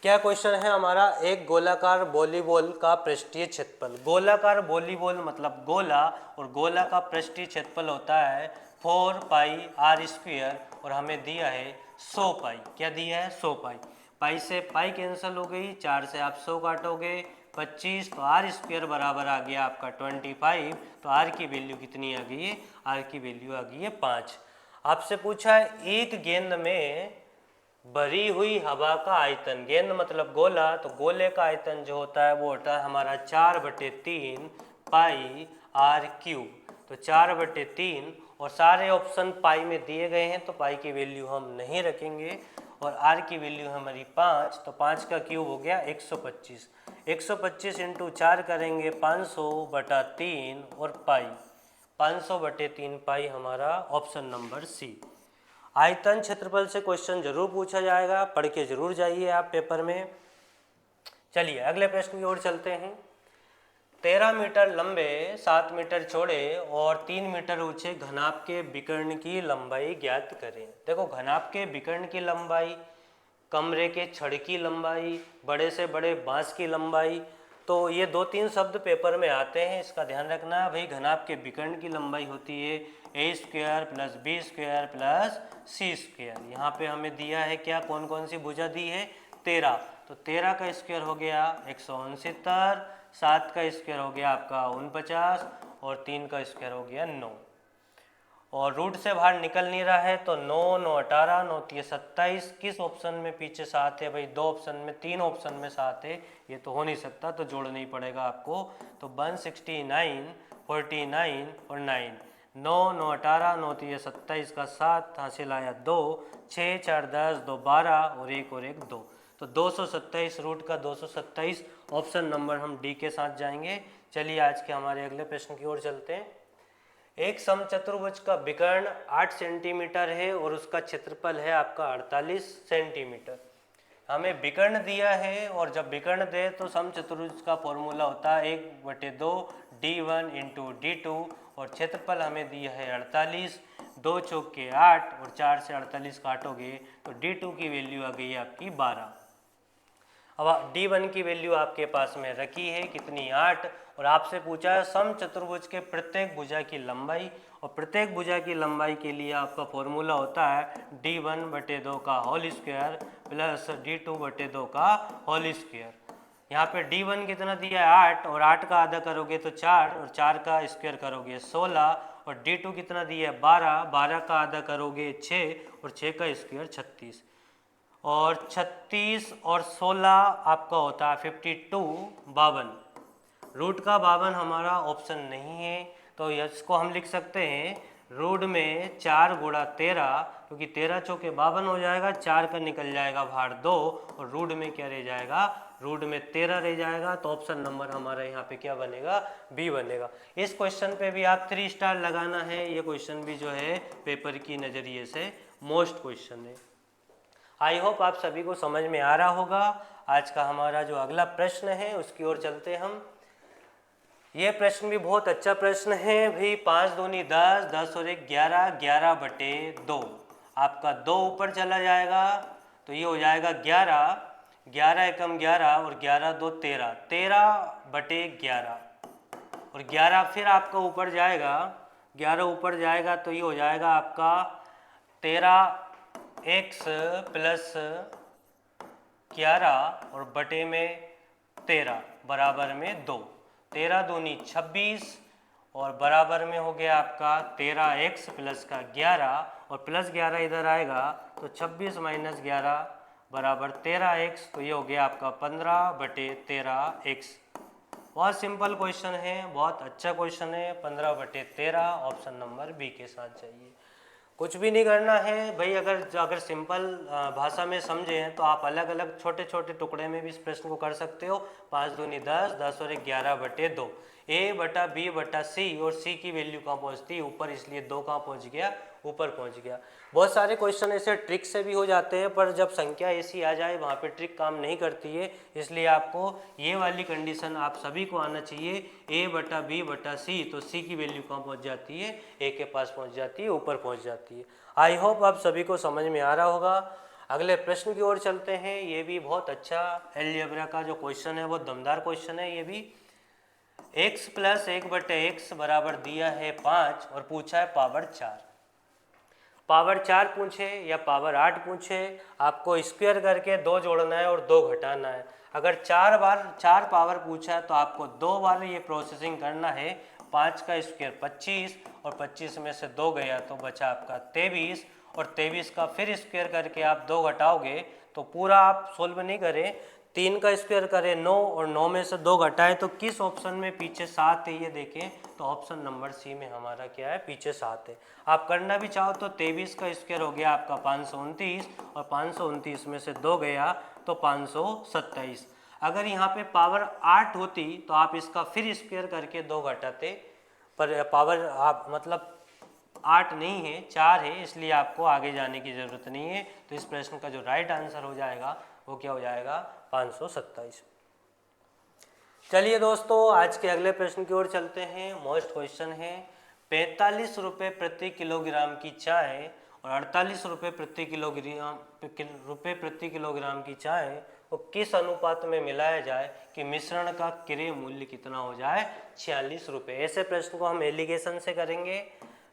क्या क्वेश्चन है हमारा, एक गोलाकार वॉलीबॉल का पृष्ठीय क्षेत्रफल। गोलाकार वॉलीबॉल मतलब गोला, और गोला का पृष्ठीय क्षेत्रफल होता है 4 पाई आर स्क्वायर और हमें दिया है 100 पाई। क्या दिया है? 100 पाई। पाई से पाई कैंसिल हो गई, 4 से आप 100 काटोगे 25, तो आर स्क्वायर बराबर आ गया आपका 25। तो आर की वैल्यू कितनी आ गई है? आर की वैल्यू आ गई है 5। आपसे पूछा है एक गेंद में भरी हुई हवा का आयतन, गेंद मतलब गोला, तो गोले का आयतन जो होता है वो होता है हमारा 4/3 पाई आर क्यूब। तो 4/3 और सारे ऑप्शन पाई में दिए गए हैं तो पाई की वैल्यू हम नहीं रखेंगे और आर की वैल्यू हमारी 5, तो 5 का क्यूब हो गया 125। 125 इंटू 4 करेंगे 500/3 और पाई 500/3 पाई हमारा ऑप्शन नंबर सी। आयतन क्षेत्रफल से क्वेश्चन जरूर पूछा जाएगा, पढ़ के जरूर जाइए आप पेपर में। चलिए अगले प्रश्न की ओर चलते हैं। 13 मीटर लंबे, 7 मीटर चौड़े और 3 मीटर ऊंचे घनाभ के विकर्ण की लंबाई ज्ञात करें। देखो घनाभ के विकर्ण की लंबाई, कमरे के छड़ की लंबाई, बड़े से बड़े बांस की लंबाई, तो ये 2-3 शब्द पेपर में आते हैं, इसका ध्यान रखना भाई। घनाभ के विकर्ण की लंबाई होती है a² + b² + c²। यहाँ पे हमें दिया है क्या, कौन कौन सी भुजा दी है? 13। तो 13 का स्क्वायर हो गया 169, 7 का स्क्वायर हो गया आपका 49 और 3 का स्क्वायर हो गया 9। और रूट से बाहर निकल नहीं रहा है तो 9, 9 18, 9 3 27। किस ऑप्शन में पीछे 7 है भाई? 2 ऑप्शन में, 3 ऑप्शन में 7 है, ये तो हो नहीं सकता, तो जोड़ना ही पड़ेगा आपको। तो 169, 49 और 9। 9, 9 18, 9 3 27 का 7 हासिल आया 2, 6 4 10, 2 12 और 1 2। तो 227, रूट का 227 ऑप्शन नंबर हम डी के साथ जाएंगे। चलिए आज के हमारे अगले प्रश्न की ओर चलते हैं। एक समचतुर्भुज का विकर्ण 8 सेंटीमीटर है और उसका क्षेत्रफल है आपका 48 सेंटीमीटर। हमें विकर्ण दिया है और जब विकर्ण दे तो समचतुर्भुज का फॉर्मूला होता है 1/2 d1 × d2 और क्षेत्रफल हमें दिया है 48। 2 चौके 8 और 4 से 48 काटोगे तो d2 की वैल्यू आ गई आपकी 12। अब d1 की वैल्यू आपके पास में रखी है कितनी? 8। और आपसे पूछा है समचतुर्भुज के प्रत्येक भुजा की लंबाई, और प्रत्येक भुजा की लंबाई के लिए आपका फॉर्मूला होता है d1/2 का होल स्क्वायर प्लस d2/2 का होल स्क्वायर। यहाँ पे d1 कितना दिया है? 8, और 8 का आधा करोगे तो 4 और 4 का स्क्वायर करोगे 16, और d2 कितना दिया है? 12, 12 का आधा करोगे 6 और 6 का स्क्वायर 36। और 36 और 16 आपका होता है 52, 52। रूट का 52 हमारा ऑप्शन नहीं है, तो इसको हम लिख सकते हैं रूट में 4 × 13, क्योंकि 13 चौके 52 हो जाएगा, 4 का निकल जाएगा बाहर 2 और रूट में क्या रह जाएगा? रूट में 13 रह जाएगा। तो ऑप्शन नंबर हमारा यहाँ पे क्या बनेगा? बी बनेगा। इस क्वेश्चन पे भी आप 3 स्टार लगाना है। ये क्वेश्चन भी जो है पेपर की नज़रिए से मोस्ट क्वेश्चन है। आई होप आप सभी को समझ में आ रहा होगा। आज का हमारा जो अगला प्रश्न है उसकी ओर चलते हैं हम। ये प्रश्न भी बहुत अच्छा प्रश्न है भाई। 5 दूनी 10, 10 और 1 11, 11/2। आपका 2 ऊपर चला जाएगा तो ये हो जाएगा 11, 11 एकम 11 और 11 2 13, 13/11 और 11 फिर आपका ऊपर जाएगा, 11 ऊपर जाएगा तो ये हो जाएगा आपका 13x + 11 और बटे में 13 बराबर में 2। 13 दूनी 26 और बराबर में हो गया आपका 13x + 11 और प्लस 11 इधर आएगा तो 26 माइनस 11 बराबर 13x। तो ये हो गया आपका 15/13x। बहुत सिंपल क्वेश्चन है, बहुत अच्छा क्वेश्चन है। 15/13 ऑप्शन नंबर बी के साथ चाहिए। कुछ भी नहीं करना है भाई। अगर सिंपल भाषा में समझे हैं तो आप अलग अलग छोटे छोटे टुकड़े में भी इस प्रश्न को कर सकते हो। 5 दूनी 10, 10 और 11/2। ए बटा बी बटा सी, और सी की वैल्यू कहाँ पहुँचती है? ऊपर, इसलिए 2 कहाँ पहुँच गया? ऊपर पहुँच गया। बहुत सारे क्वेश्चन ऐसे ट्रिक से भी हो जाते हैं, पर जब संख्या ऐसी आ जाए वहाँ पे ट्रिक काम नहीं करती है। इसलिए आपको ये वाली कंडीशन आप सभी को आना चाहिए, ए बटा बी बटा सी। तो सी की वैल्यू कहाँ पहुँच जाती है? ए के पास पहुँच जाती है, ऊपर पहुँच जाती है। आई होप आप सभी को समझ में आ रहा होगा। अगले प्रश्न की ओर चलते हैं। ये भी बहुत अच्छा अलजेब्रा का जो क्वेश्चन है वो दमदार क्वेश्चन है। ये भी x + 1/x बराबर दिया है 5 और पूछा है पावर 4। पावर 4 पूछे या पावर 8 पूछे, आपको स्क्वायर करके 2 जोड़ना है और 2 घटाना है। अगर 4 पावर पूछा है तो आपको 2 बार ये प्रोसेसिंग करना है। 5 का स्क्वायर 25, और 25 में से 2 गया तो बचा आपका 23, और 23 का फिर स्क्वायर करके आप 2 घटाओगे तो पूरा आप सोल्व नहीं करें, 3 का स्क्वायर करें 9, और 9 में से 2 घटाएं तो किस ऑप्शन में पीछे 7 है ये देखें। तो ऑप्शन नंबर सी में हमारा क्या है? पीछे 7 है। आप करना भी चाहो तो 23 का स्क्वायर हो गया आपका 529, और 529 में से 2 गया तो 527। अगर यहाँ पे पावर 8 होती तो आप इसका फिर स्क्वायर करके 2 घटाते, पर पावर आप मतलब 8 नहीं है, 4 है, इसलिए आपको आगे जाने की ज़रूरत नहीं है। तो इस प्रश्न का जो राइट आंसर हो जाएगा वो क्या हो जाएगा? 527। चलिए दोस्तों, आज के अगले प्रश्न की ओर चलते हैं। मोस्ट क्वेश्चन है, 45 रुपये प्रति किलोग्राम की चाय और 48 रुपये प्रति किलोग्राम की चाय को किस अनुपात में मिलाया जाए कि मिश्रण का क्रय मूल्य कितना हो जाए? 46 रुपये। ऐसे प्रश्न को हम एलिगेशन से करेंगे।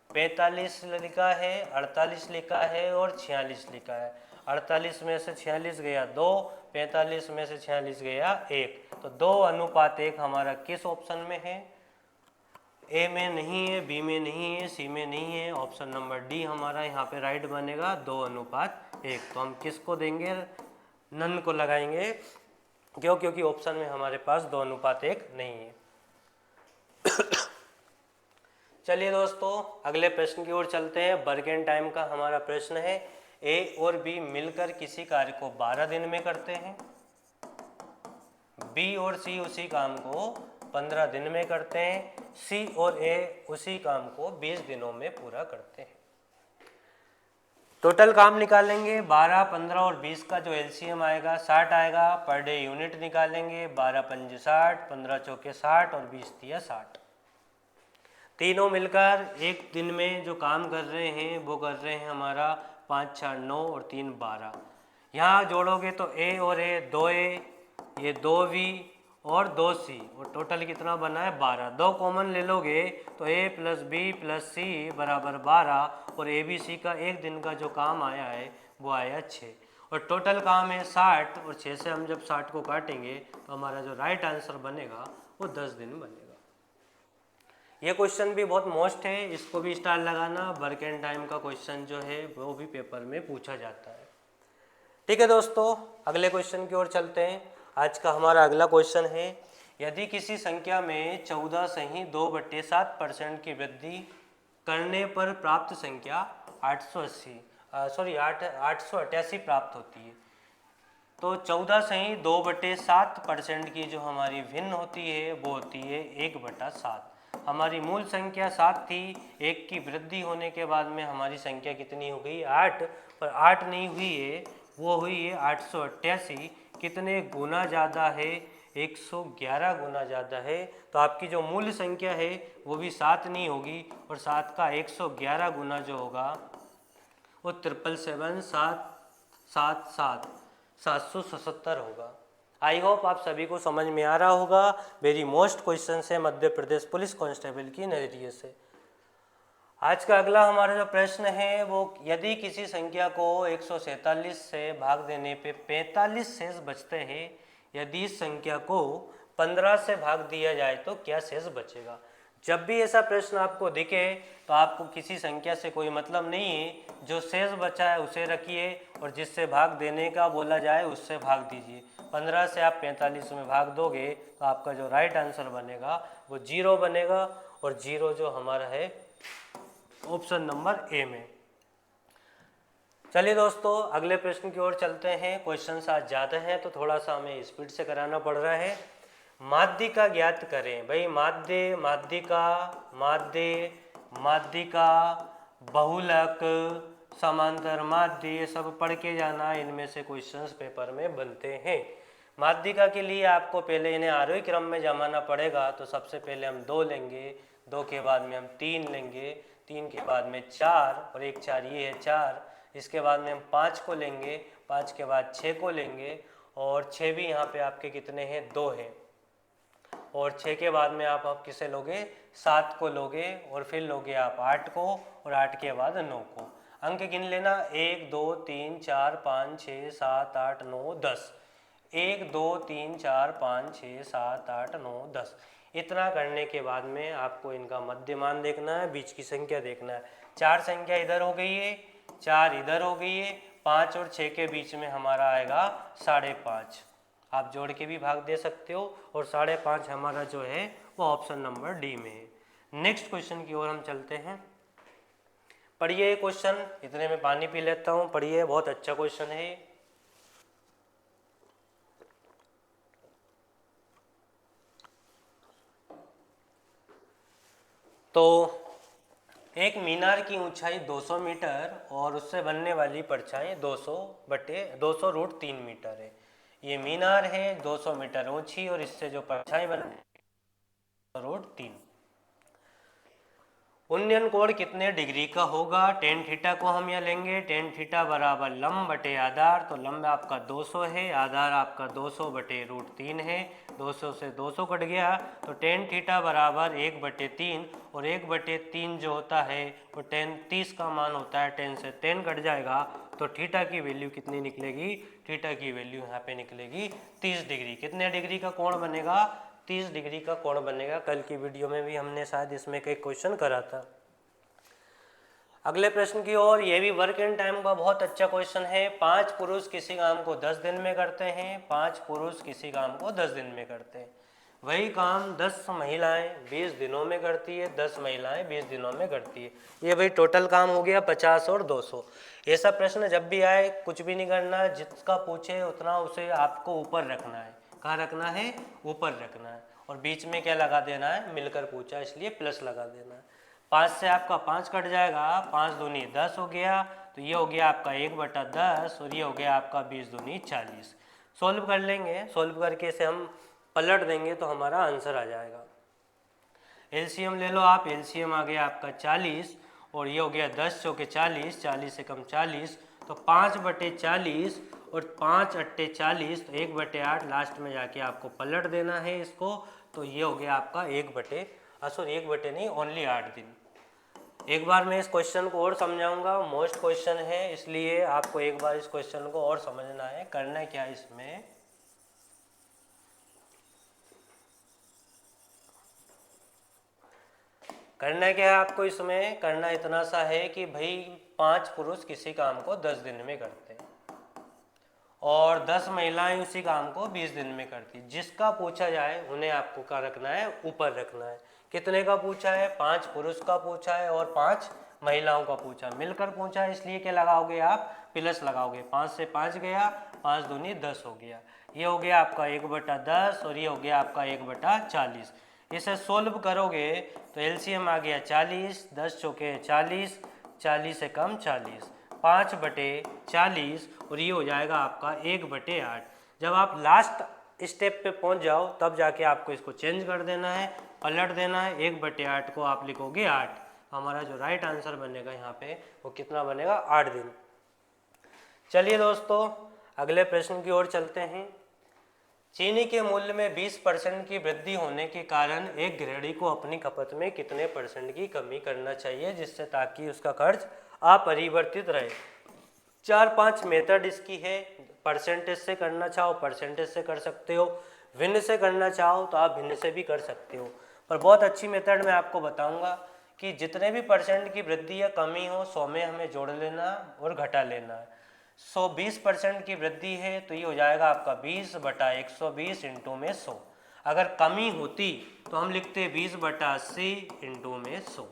45 लिखा है, 48 लिखा है और 46 लिखा है। 48 में से 46 गया 2, 45 में से 46 गया 1। तो 2:1 हमारा किस ऑप्शन में है? ए में नहीं है, बी में नहीं है, सी में नहीं है। ऑप्शन नंबर डी हमारा यहाँ पे राइट बनेगा, 2:1। तो हम किसको देंगे? नन को लगाएंगे। क्यों? क्योंकि ऑप्शन में हमारे पास 2:1 नहीं है। चलिए दोस्तों, अगले प्रश्न की ओर चलते हैं। वर्क एंड टाइम का हमारा प्रश्न है, ए और बी मिलकर किसी कार्य को 12 दिन में करते हैं, बी और सी उसी काम को 15 दिन में करते हैं, सी और ए उसी काम को 20 दिनों में पूरा करते हैं। टोटल काम निकालेंगे। 12, 15 और 20 का जो एलसीएम आएगा 60 आएगा। पर डे यूनिट निकालेंगे। 12 पंजे 60, 15 चौके 60 और 20 तिया 60। तीनों मिलकर एक दिन में जो काम कर रहे हैं वो कर रहे हैं हमारा 5, 4, 9 और 3, 12। यहाँ जोड़ोगे तो ए और ए 2a, ये 2b और 2c, और टोटल कितना बना है? 12। 2 कॉमन ले लोगे तो a + b + c बराबर 12, और ए बी सी का एक दिन का जो काम आया है वो आया 6, और टोटल काम है 60, और 6 से हम जब 60 को काटेंगे तो हमारा जो राइट आंसर बनेगा वो 10 दिन बनेगा। ये क्वेश्चन भी बहुत मोस्ट है, इसको भी स्टार लगाना। वर्क एंड टाइम का क्वेश्चन जो है वो भी पेपर में पूछा जाता है। ठीक है दोस्तों, अगले क्वेश्चन की ओर चलते हैं। आज का हमारा अगला क्वेश्चन है, यदि किसी संख्या में 14.2/7% की वृद्धि करने पर प्राप्त संख्या 888 प्राप्त होती है, तो 14.2/7% की जो हमारी भिन्न होती है वो होती है 1/7। हमारी मूल संख्या 7 थी, 1 की वृद्धि होने के बाद में हमारी संख्या कितनी हो गई? 8। पर 8 नहीं हुई है, वो हुई है 888। कितने गुना ज़्यादा है? 111 गुना ज़्यादा है। तो आपकी जो मूल संख्या है वो भी 7 नहीं होगी, और 7 का 111 गुना जो होगा वो 777 होगा। आई होप आप सभी को समझ में आ रहा होगा। वेरी मोस्ट क्वेश्चन है मध्य प्रदेश पुलिस कांस्टेबल की नजरिए से। आज का अगला हमारा जो प्रश्न है वो, यदि किसी संख्या को 147 से भाग देने पे 45 शेष बचते हैं, यदि इस संख्या को 15 से भाग दिया जाए तो क्या शेष बचेगा? जब भी ऐसा प्रश्न आपको दिखे तो आपको किसी संख्या से कोई मतलब नहीं है, जो शेष बचा है उसे रखिए और जिससे भाग देने का बोला जाए उससे भाग दीजिए। 15 से आप 45 में भाग दोगे तो आपका जो राइट आंसर बनेगा वो 0 बनेगा, और 0 जो हमारा है ऑप्शन नंबर ए में। चलिए दोस्तों, अगले प्रश्न की ओर चलते हैं। क्वेश्चन आज ज़्यादा हैं तो थोड़ा सा हमें स्पीड से कराना पड़ रहा है। माध्यिका ज्ञात करें। भाई माध्य, माध्यिका, माध्य, माध्यिका, बहुलक, समांतर माध्य, ये सब पढ़ के जाना, इनमें से क्वेश्चंस पेपर में बनते हैं। माध्यिका के लिए आपको पहले इन्हें आरोही क्रम में जमाना पड़ेगा, तो सबसे पहले हम 2 लेंगे, 2 के बाद में हम 3 लेंगे, 3 के बाद में 4, और 1 4 ये है 4। इसके बाद में हम 5 को लेंगे, 5 के बाद 6 को लेंगे, और 6 भी यहाँ पे आपके कितने हैं, 2 हैं। और 6 के बाद में आप किसे लोगे, 7 को लोगे, और फिर लोगे आप 8 को, और 8 के बाद 9 को। अंक गिन लेना, 1 2 3 4 5 6 7 8 9 10। 1 2 3 4 5 6 7 8 9 10। इतना करने के बाद में आपको इनका मध्यमान देखना है, बीच की संख्या देखना है। 4 संख्या इधर हो गई है, 4 इधर हो गई है, 5 और 6 के बीच में हमारा आएगा 5.5। आप जोड़ के भी भाग दे सकते हो, और 5.5 हमारा जो है वो ऑप्शन नंबर डी में है। नेक्स्ट क्वेश्चन की ओर हम चलते हैं। पढ़िए क्वेश्चन, इतने में पानी पी लेता हूँ। पढ़िए, बहुत अच्छा क्वेश्चन है। तो एक मीनार की ऊंचाई 200 मीटर और उससे बनने वाली परछाई 200/200√3 मीटर है। ये मीनार है 200 मीटर ऊंची, और इससे जो परछाई बन 200√3। उन्नयन कोण कितने डिग्री का होगा। टेन थीटा को हम यहाँ लेंगे। टेन थीटा बराबर लंब बटे आधार, तो लंब आपका 200 है, आधार आपका 200/√3 है। 200 से 200 कट गया, तो टेन थीटा बराबर 1/3, और 1/3 जो होता है वो 30 का मान होता है। 10 से 10 कट जाएगा, तो थीटा की वैल्यू कितनी निकलेगी, थीटा की वैल्यू यहाँ पे निकलेगी 30 डिग्री। कितने डिग्री का कोण बनेगा, 30 डिग्री का कोण बनेगा। कल की वीडियो में भी हमने शायद इसमें कई क्वेश्चन करा था। अगले प्रश्न की ओर, ये भी वर्क एंड टाइम का बहुत अच्छा क्वेश्चन है। 5 पुरुष किसी काम को 10 दिन में करते हैं। 5 पुरुष किसी काम को 10 दिन में करते हैं। वही काम 10 महिलाएं 20 दिनों में करती है, 10 महिलाएं 20 दिनों में करती है। ये भाई टोटल काम हो गया 50 और 200। ऐसा प्रश्न जब भी आए कुछ भी नहीं करना, जिसका पूछे उतना उसे आपको ऊपर रखना है। कहाँ रखना है, ऊपर रखना है, और बीच में क्या लगा देना है, मिलकर पूछा इसलिए प्लस लगा देना है। 5 से आपका 5 कट जाएगा, 5 दूनी 10 हो गया, तो ये हो गया आपका 1/10, और ये हो गया आपका 20 दूनी 40। सोल्व कर लेंगे, सोल्व करके इसे हम पलट देंगे तो हमारा आंसर आ जाएगा। एलसीएम ले लो आप, एलसीएम आ गया आपका 40, और ये हो गया 10 चौके 40, 40 से कम 40, तो 5/40, और 5 अट्टे 40, तो 1/8 लास्ट में जाके आपको पलट देना है इसको, तो ये हो गया आपका 1/, नहीं, ओनली 8 दिन। एक बार मैं इस क्वेश्चन को और समझाऊंगा, मोस्ट क्वेश्चन है इसलिए आपको एक बार इस क्वेश्चन को और समझना है। करना क्या है इसमें, करना क्या है आपको इसमें, करना इतना सा है कि भाई 5 पुरुष किसी काम को 10 दिन में करते हैं, और 10 महिलाएं उसी काम को 20 दिन में करती। जिसका पूछा जाए उन्हें आपको क्या रखना है, ऊपर रखना है। कितने का पूछा है, 5 पुरुष का पूछा है और 5 महिलाओं का पूछा, मिलकर पूछा है, इसलिए क्या लगाओगे आप, प्लस लगाओगे। 5 से 5 गया, 5 दूनी 10 हो गया, ये हो गया आपका 1/10, और ये हो गया आपका 1/40। इसे सोल्व करोगे तो एलसीएम आ गया 40, 10 चौके 40, 40 से कम 40, 5/40, और ये हो जाएगा आपका 1/8। जब आप लास्ट स्टेप पे पहुंच जाओ तब जाके आपको इसको चेंज कर देना है, पलट देना है। 1/8 को आप लिखोगे 8। हमारा जो राइट आंसर बनेगा यहाँ पे वो कितना बनेगा, 8 दिन। चलिए दोस्तों, अगले प्रश्न की ओर चलते हैं। चीनी के मूल्य में 20% की वृद्धि होने के कारण एक गृहिणी को अपनी खपत में कितने % की कमी करना चाहिए, जिससे ताकि उसका खर्च अपरिवर्तित रहे। 4-5 मेथड इसकी है। परसेंटेज से करना चाहो परसेंटेज से कर सकते हो, भिन्न से करना चाहो तो आप भिन्न से भी कर सकते हो। पर बहुत अच्छी मेथड मैं आपको बताऊंगा कि जितने भी परसेंट की वृद्धि या कमी हो 100 में हमें जोड़ लेना और घटा लेना है। 120% की वृद्धि है तो ये हो जाएगा आपका 20/120 इंटू में 100। अगर कमी होती तो हम लिखते 20/80 इंटू में 100।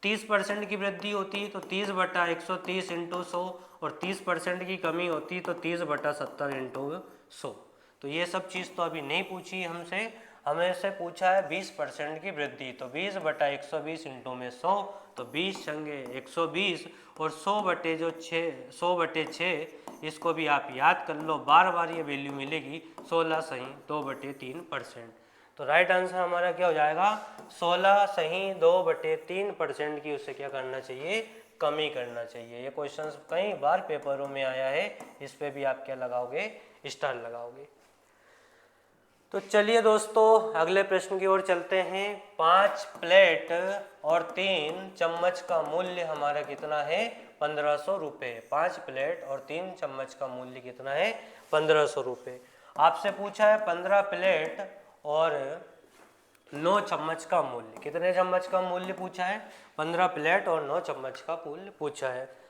30% की वृद्धि होती तो 30/130 इंटू 100 और 30% की कमी होती तो 30/70 इंटू 100। तो ये सब चीज़ तो अभी नहीं पूछी हमसे, हमें से पूछा है 20% की वृद्धि, तो 20/120 इंटू में 100, तो 20 संगे 120 और 100/6 इसको भी आप याद कर लो, बार बार ये वैल्यू मिलेगी, 16 सही 2/3%। तो राइट आंसर हमारा क्या हो जाएगा, 16 सही 2/3% की उससे क्या करना चाहिए, कमी करना चाहिए। ये क्वेश्चन कई बार पेपरों में आया है, इस पे भी आप क्या लगाओगे, स्टार लगाओगे। तो चलिए दोस्तों अगले प्रश्न की ओर चलते हैं। 5 प्लेट और 3 चम्मच का मूल्य हमारा कितना है, 1500 रुपये। 5 प्लेट और 3 चम्मच का मूल्य कितना है, 1500 रुपये। आपसे पूछा है 15 प्लेट और 9 चम्मच का मूल्य, कितने चम्मच का मूल्य पूछा है, 15 प्लेट और 9 चम्मच का मूल्य पूछा है।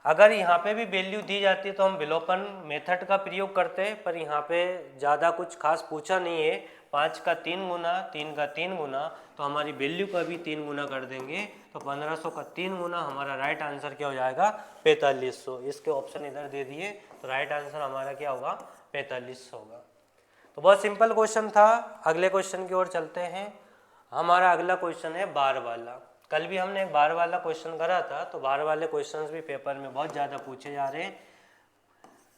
अगर यहाँ पे भी वैल्यू दी जाती तो हम विलोपन मेथड का प्रयोग करते, पर यहाँ पे ज़्यादा कुछ खास पूछा नहीं है। 5 का 3 गुना, 3 का 3 गुना, तो हमारी वैल्यू का भी 3 गुना कर देंगे, तो 1500 का 3 गुना, हमारा राइट आंसर क्या हो जाएगा, 4500। इसके ऑप्शन इधर दे दिए, तो राइट आंसर हमारा क्या होगा, 4500 होगा। तो बहुत सिंपल क्वेश्चन था। अगले क्वेश्चन की ओर चलते हैं। हमारा अगला क्वेश्चन है बार वाला। कल भी हमने एक बार वाला क्वेश्चन करा था, तो बार वाले क्वेश्चंस भी पेपर में बहुत ज़्यादा पूछे जा रहे हैं।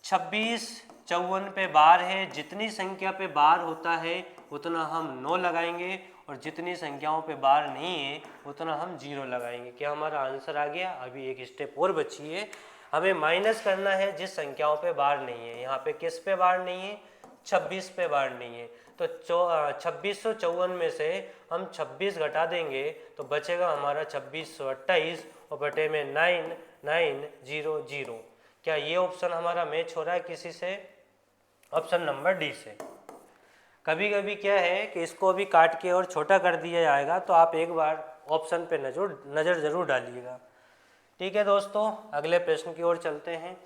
26 54 पे बार है, जितनी संख्या पे बार होता है उतना हम 9 लगाएंगे, और जितनी संख्याओं पे बार नहीं है उतना हम 0 लगाएंगे। क्या हमारा आंसर आ गया। अभी एक स्टेप और बची है, हमें माइनस करना है जिस संख्याओं पे बार नहीं है। यहाँ पे किस पे बार नहीं है, 26 पे बार नहीं है, तो 2654 में से हम 26 घटा देंगे तो बचेगा हमारा 2628 और बटे में 9900। क्या ये ऑप्शन हमारा मैच हो रहा है किसी से, ऑप्शन नंबर डी से। कभी कभी क्या है कि इसको भी काट के और छोटा कर दिया जाएगा, तो आप एक बार ऑप्शन पे नज़र जरूर डालिएगा। ठीक है दोस्तों, अगले प्रश्न की ओर चलते हैं।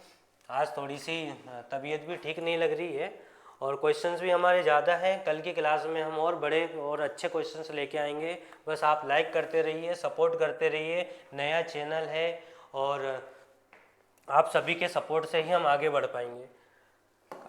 आज थोड़ी सी तबीयत भी ठीक नहीं लग रही है और क्वेश्चंस भी हमारे ज़्यादा हैं। कल की क्लास में हम और बड़े और अच्छे क्वेश्चंस लेके आएंगे। बस आप लाइक करते रहिए, सपोर्ट करते रहिए। नया चैनल है और आप सभी के सपोर्ट से ही हम आगे बढ़ पाएंगे।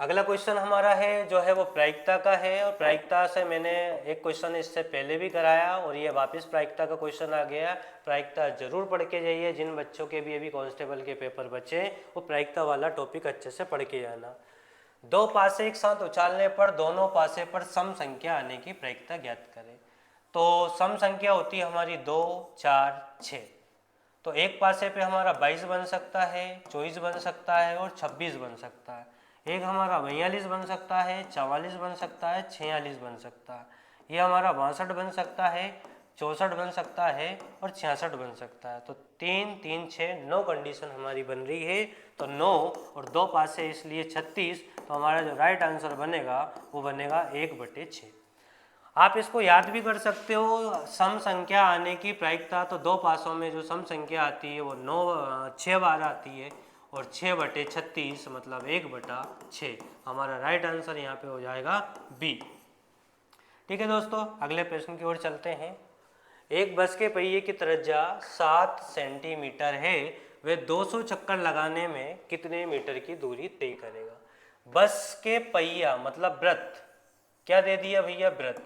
अगला क्वेश्चन हमारा है जो है वो प्रायिकता का है, और प्रायिकता से मैंने एक क्वेश्चन इससे पहले भी कराया और ये वापस प्रायिकता का क्वेश्चन आ गया। प्रायिकता जरूर पढ़ के जाइए, जिन बच्चों के भी अभी कांस्टेबल के पेपर बचे वो प्रायिकता वाला टॉपिक अच्छे से पढ़ के जाना। 2 पासे एक साथ उछालने पर दोनों पासे पर सम संख्या आने की प्रायिकता ज्ञात करें। तो सम संख्या होती है हमारी 2 4 6, तो एक पासे पे हमारा 22 बन सकता है, 24 बन सकता है और 26 बन सकता है। एक हमारा 42 बन सकता है, 44 बन सकता है, 46 बन सकता है। ये हमारा 62 बन सकता है, 64 बन सकता है और 66 बन सकता है। तो 3 3 6 9 कंडीशन हमारी बन रही है। तो 9 और 2 पासे इसलिए 36, तो हमारा जो राइट आंसर बनेगा वो बनेगा 1/6। आप इसको याद भी कर सकते हो, सम संख्या आने की प्रायिकता। तो 2 पासों में जो सम संख्या आती है वो 6 बार आती है, और 6/36 मतलब 1/6। हमारा राइट आंसर यहाँ पे हो जाएगा बी। ठीक है दोस्तों, अगले प्रश्न की ओर चलते हैं। एक बस के पहिए की त्रिज्या 7 सेंटीमीटर है, वे 200 चक्कर लगाने में कितने मीटर की दूरी तय करेगा। बस के पहिया मतलब वृत्त, क्या दे दिया भैया, वृत्त,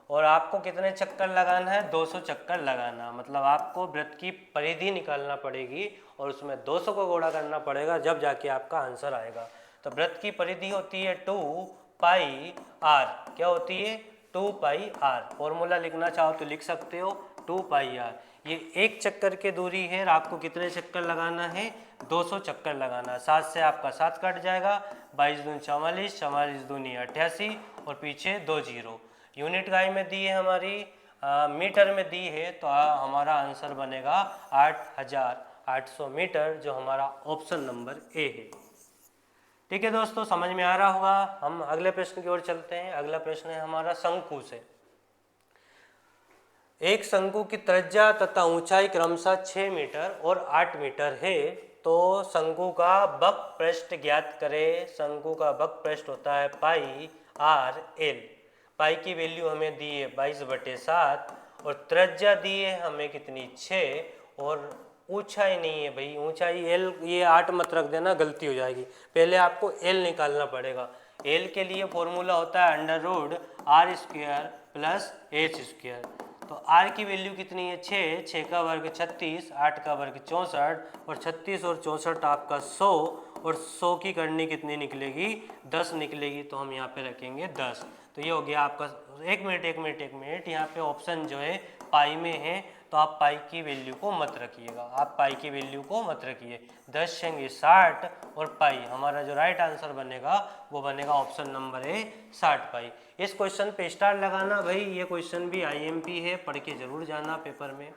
और आपको कितने चक्कर लगाना है, 200 चक्कर लगाना। मतलब आपको वृत्त की परिधि निकालना पड़ेगी और उसमें 200 को गुणा करना पड़ेगा, जब जाके आपका आंसर आएगा। तो वृत्त की परिधि होती है 2πr। क्या होती है, 2πr। फॉर्मूला लिखना चाहो तो लिख सकते हो, 2πr। ये एक चक्कर की दूरी है और आपको कितने चक्कर लगाना है, 200 चक्कर लगाना। 7 से आपका 7 कट जाएगा, 22 दूनी 44, 44 दूनी 88 और पीछे 2 जीरो। यूनिट गाय में दी है हमारी, मीटर में दी है, तो हमारा आंसर बनेगा 8800 मीटर, जो हमारा ऑप्शन नंबर ए है। ठीक है दोस्तों, समझ में आ रहा होगा। हम अगले प्रश्न की ओर चलते हैं। अगला प्रश्न है हमारा शंकु से। एक शंकु की त्रिज्या तथा ऊंचाई क्रमशः 6 मीटर और 8 मीटर है, तो शंकु का वक्र पृष्ठ ज्ञात करें। शंकु का वक्र पृष्ठ होता है पाई आर एल। पाई की वैल्यू हमें दी है 22/7 और त्रिज्या दी है हमें कितनी 6, और ऊंचाई नहीं है भाई, ऊंचाई एल, ये 8 मत रख देना, गलती हो जाएगी। पहले आपको एल निकालना पड़ेगा। एल के लिए फॉर्मूला होता है √r² प्लस h²। तो r की वैल्यू कितनी है 6, 6 का वर्ग 36, 8 का वर्ग 64, और 36 और 64 आपका 100, और 100 की करनी कितनी निकलेगी 10 निकलेगी, तो हम यहाँ पे रखेंगे 10। तो ये हो गया आपका। एक मिनट, यहाँ पे ऑप्शन जो है पाई में है, तो आप पाई की वैल्यू को मत रखिएगा, आप पाई की वैल्यू को मत रखिए। 10 शेंगे 60 और पाई, हमारा जो राइट आंसर बनेगा वो बनेगा ऑप्शन नंबर ए 60 पाई। इस क्वेश्चन पे स्टार लगाना भाई, ये क्वेश्चन भी आईएमपी है, पढ़ के जरूर जाना पेपर में।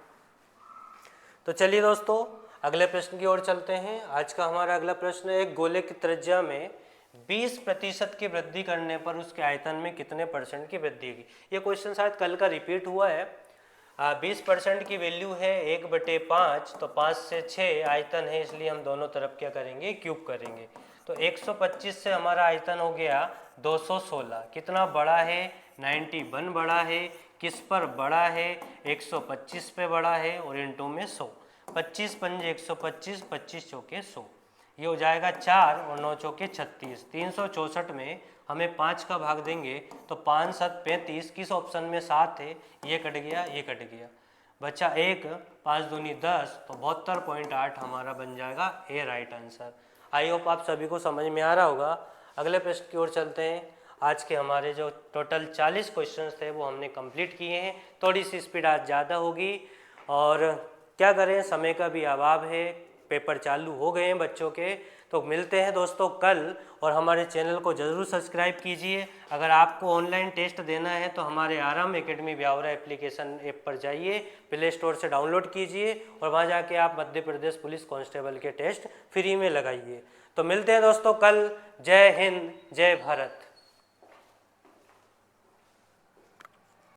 तो चलिए दोस्तों अगले प्रश्न की ओर चलते हैं। आज का हमारा अगला प्रश्न है, एक गोले की त्रिज्या में 20% की वृद्धि करने पर उसके आयतन में कितने % की वृद्धि होगी। ये क्वेश्चन शायद कल का रिपीट हुआ है। 20% की वैल्यू है 1/5, तो 5 से 6 आयतन है, इसलिए हम दोनों तरफ क्या करेंगे क्यूब करेंगे। तो 125 से हमारा आयतन हो गया 216। कितना बड़ा है 91 बड़ा है, किस पर बड़ा है 125 पे बड़ा है, और इंटू में 100। 25 पंजे 125, 25 चौके 100, ये हो जाएगा 4 और 9 चौके 36। 364 में हमें 5 का भाग देंगे तो 5 7 35, किस ऑप्शन में 7 है, ये कट गया, ये कट गया, बचा 1, 5 दूनी 10, तो 72.8 हमारा बन जाएगा ए राइट आंसर। आई होप आप सभी को समझ में आ रहा होगा। अगले प्रश्न की ओर चलते हैं। आज के हमारे जो टोटल 40 क्वेश्चंस थे वो हमने कंप्लीट किए हैं। थोड़ी सी स्पीड आज ज़्यादा होगी, और क्या करें, समय का भी अभाव है, पेपर चालू हो गए हैं बच्चों के। तो मिलते हैं दोस्तों कल, और हमारे चैनल को ज़रूर सब्सक्राइब कीजिए। अगर आपको ऑनलाइन टेस्ट देना है तो हमारे आराम एकेडमी ब्यावरा एप्लीकेशन ऐप पर जाइए, प्ले स्टोर से डाउनलोड कीजिए, और वहाँ जाके आप मध्य प्रदेश पुलिस कांस्टेबल के टेस्ट फ्री में लगाइए। तो मिलते हैं दोस्तों कल। जय हिंद, जय भारत।